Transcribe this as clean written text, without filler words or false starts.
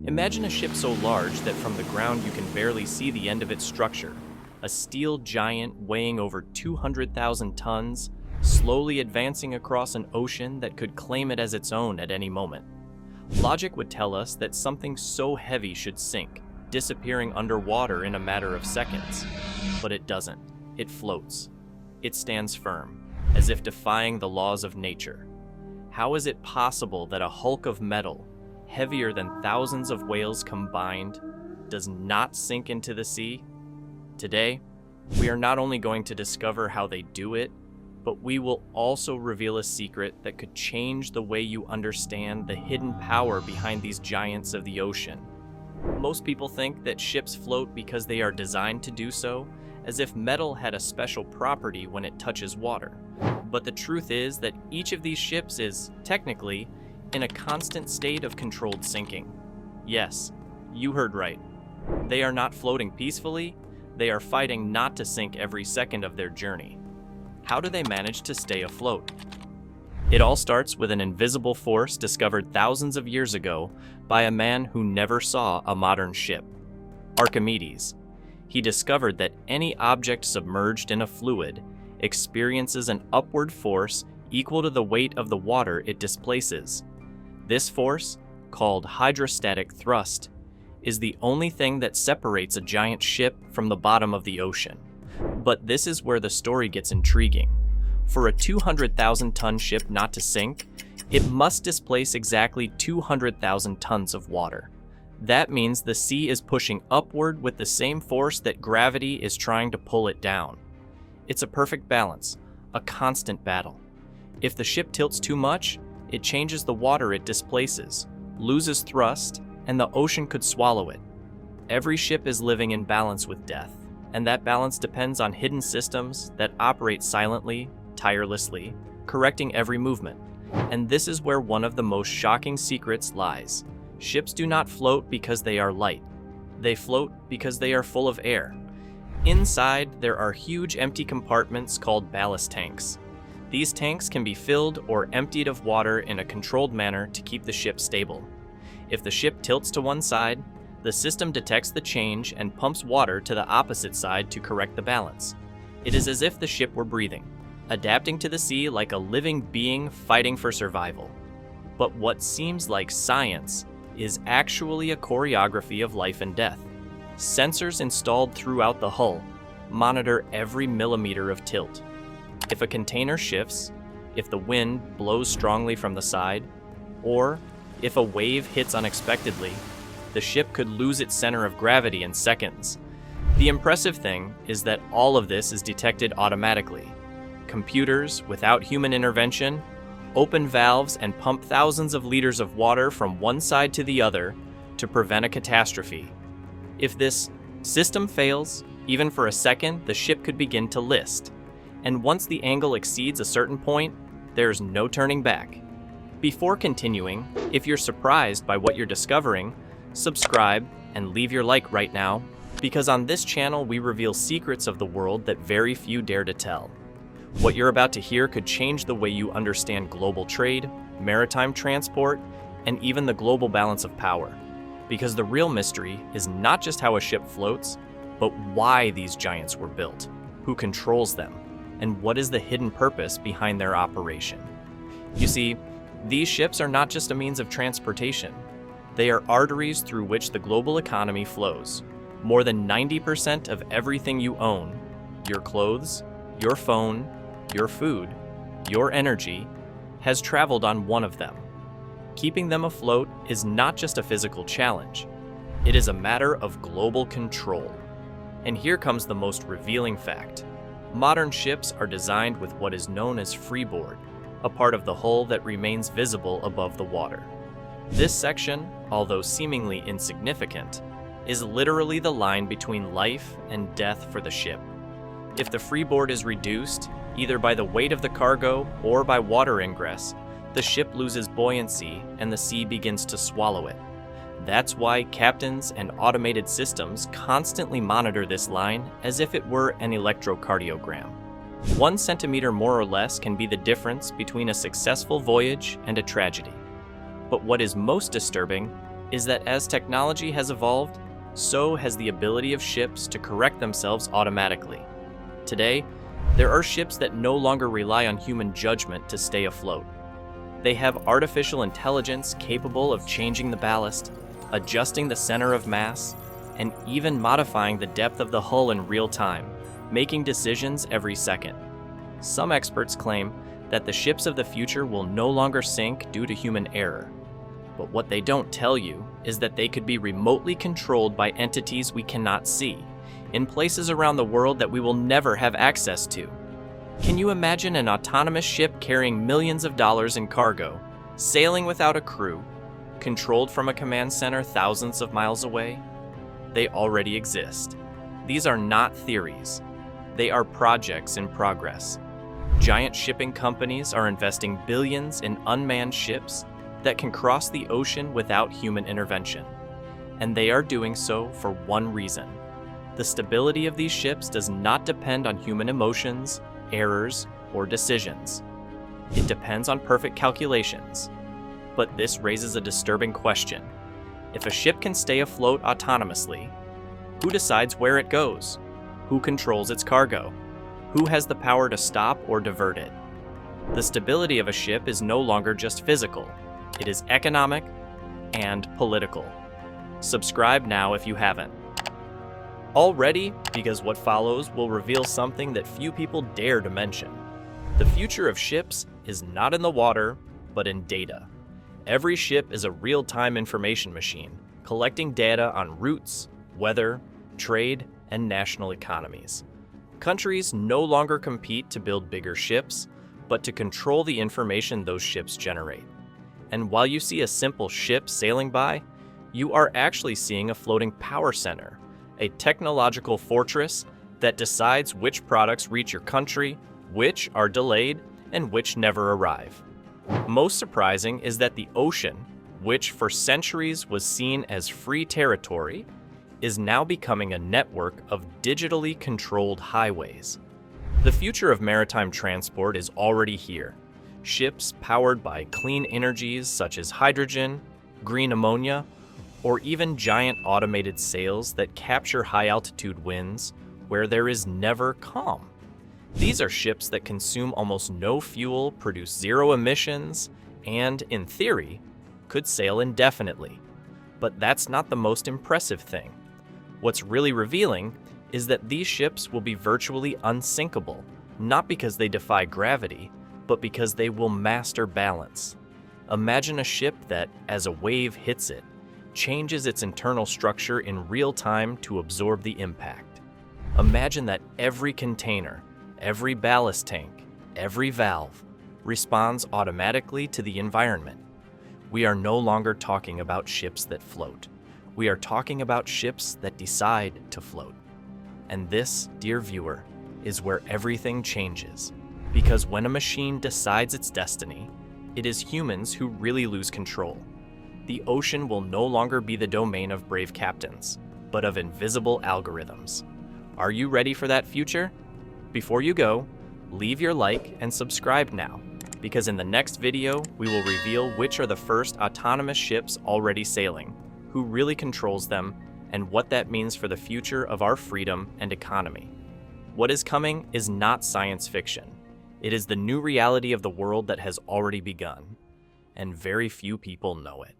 Imagine a ship so large that from the ground you can barely see the end of its structure. A steel giant weighing over 200,000 tons, slowly advancing across an ocean that could claim it as its own at any moment. Logic would tell us that something so heavy should sink, disappearing underwater in a matter of seconds. But it doesn't. It floats. It stands firm, as if defying the laws of nature. How is it possible that a hulk of metal, heavier than thousands of whales combined, does not sink into the sea? Today, we are not only going to discover how they do it, but we will also reveal a secret that could change the way you understand the hidden power behind these giants of the ocean. Most people think that ships float because they are designed to do so, as if metal had a special property when it touches water. But the truth is that each of these ships is, technically, in a constant state of controlled sinking. Yes, you heard right. They are not floating peacefully, they are fighting not to sink every second of their journey. How do they manage to stay afloat? It all starts with an invisible force discovered thousands of years ago by a man who never saw a modern ship, Archimedes. He discovered that any object submerged in a fluid experiences an upward force equal to the weight of the water it displaces. This force, called hydrostatic thrust, is the only thing that separates a giant ship from the bottom of the ocean. But this is where the story gets intriguing. For a 200,000-ton ship not to sink, it must displace exactly 200,000 tons of water. That means the sea is pushing upward with the same force that gravity is trying to pull it down. It's a perfect balance, a constant battle. If the ship tilts too much, it changes the water it displaces, loses thrust, and the ocean could swallow it. Every ship is living in balance with death, and that balance depends on hidden systems that operate silently, tirelessly, correcting every movement. And this is where one of the most shocking secrets lies. Ships do not float because they are light. They float because they are full of air. Inside, there are huge empty compartments called ballast tanks. These tanks can be filled or emptied of water in a controlled manner to keep the ship stable. If the ship tilts to one side, the system detects the change and pumps water to the opposite side to correct the balance. It is as if the ship were breathing, adapting to the sea like a living being fighting for survival. But what seems like science is actually a choreography of life and death. Sensors installed throughout the hull monitor every millimeter of tilt. If a container shifts, if the wind blows strongly from the side, or if a wave hits unexpectedly, the ship could lose its center of gravity in seconds. The impressive thing is that all of this is detected automatically. Computers, without human intervention, open valves and pump thousands of liters of water from one side to the other to prevent a catastrophe. If this system fails, even for a second, the ship could begin to list. And once the angle exceeds a certain point, there's no turning back. Before continuing, if you're surprised by what you're discovering, subscribe and leave your like right now, because on this channel we reveal secrets of the world that very few dare to tell. What you're about to hear could change the way you understand global trade, maritime transport, and even the global balance of power. Because the real mystery is not just how a ship floats, but why these giants were built, who controls them, and what is the hidden purpose behind their operation. You see, these ships are not just a means of transportation. They are arteries through which the global economy flows. More than 90% of everything you own, your clothes, your phone, your food, your energy, has traveled on one of them. Keeping them afloat is not just a physical challenge. It is a matter of global control. And here comes the most revealing fact. Modern ships are designed with what is known as freeboard, a part of the hull that remains visible above the water. This section, although seemingly insignificant, is literally the line between life and death for the ship. If the freeboard is reduced, either by the weight of the cargo or by water ingress, the ship loses buoyancy and the sea begins to swallow it. That's why captains and automated systems constantly monitor this line as if it were an electrocardiogram. 1 centimeter more or less can be the difference between a successful voyage and a tragedy. But what is most disturbing is that as technology has evolved, so has the ability of ships to correct themselves automatically. Today, there are ships that no longer rely on human judgment to stay afloat. They have artificial intelligence capable of changing the ballast, adjusting the center of mass, and even modifying the depth of the hull in real time, making decisions every second. Some experts claim that the ships of the future will no longer sink due to human error. But what they don't tell you is that they could be remotely controlled by entities we cannot see, in places around the world that we will never have access to. Can you imagine an autonomous ship carrying millions of dollars in cargo, sailing without a crew, controlled from a command center thousands of miles away? They already exist. These are not theories. They are projects in progress. Giant shipping companies are investing billions in unmanned ships that can cross the ocean without human intervention. And they are doing so for one reason. The stability of these ships does not depend on human emotions, errors, or decisions. It depends on perfect calculations. But this raises a disturbing question. If a ship can stay afloat autonomously, who decides where it goes? Who controls its cargo? Who has the power to stop or divert it? The stability of a ship is no longer just physical. It is economic and political. Subscribe now if you haven't. Already, because what follows will reveal something that few people dare to mention. The future of ships is not in the water, but in data. Every ship is a real-time information machine, collecting data on routes, weather, trade, and national economies. Countries no longer compete to build bigger ships, but to control the information those ships generate. And while you see a simple ship sailing by, you are actually seeing a floating power center, a technological fortress that decides which products reach your country, which are delayed, and which never arrive. Most surprising is that the ocean, which for centuries was seen as free territory, is now becoming a network of digitally controlled highways. The future of maritime transport is already here. Ships powered by clean energies such as hydrogen, green ammonia, or even giant automated sails that capture high-altitude winds where there is never calm. These are ships that consume almost no fuel, produce zero emissions, and, in theory, could sail indefinitely. But that's not the most impressive thing. What's really revealing is that these ships will be virtually unsinkable, not because they defy gravity, but because they will master balance. Imagine a ship that, as a wave hits it, changes its internal structure in real time to absorb the impact. Imagine that every container, every ballast tank, every valve responds automatically to the environment. We are no longer talking about ships that float. We are talking about ships that decide to float. And this, dear viewer, is where everything changes. Because when a machine decides its destiny, it is humans who really lose control. The ocean will no longer be the domain of brave captains, but of invisible algorithms. Are you ready for that future? Before you go, leave your like and subscribe now, because in the next video, we will reveal which are the first autonomous ships already sailing, who really controls them, and what that means for the future of our freedom and economy. What is coming is not science fiction. It is the new reality of the world that has already begun, and very few people know it.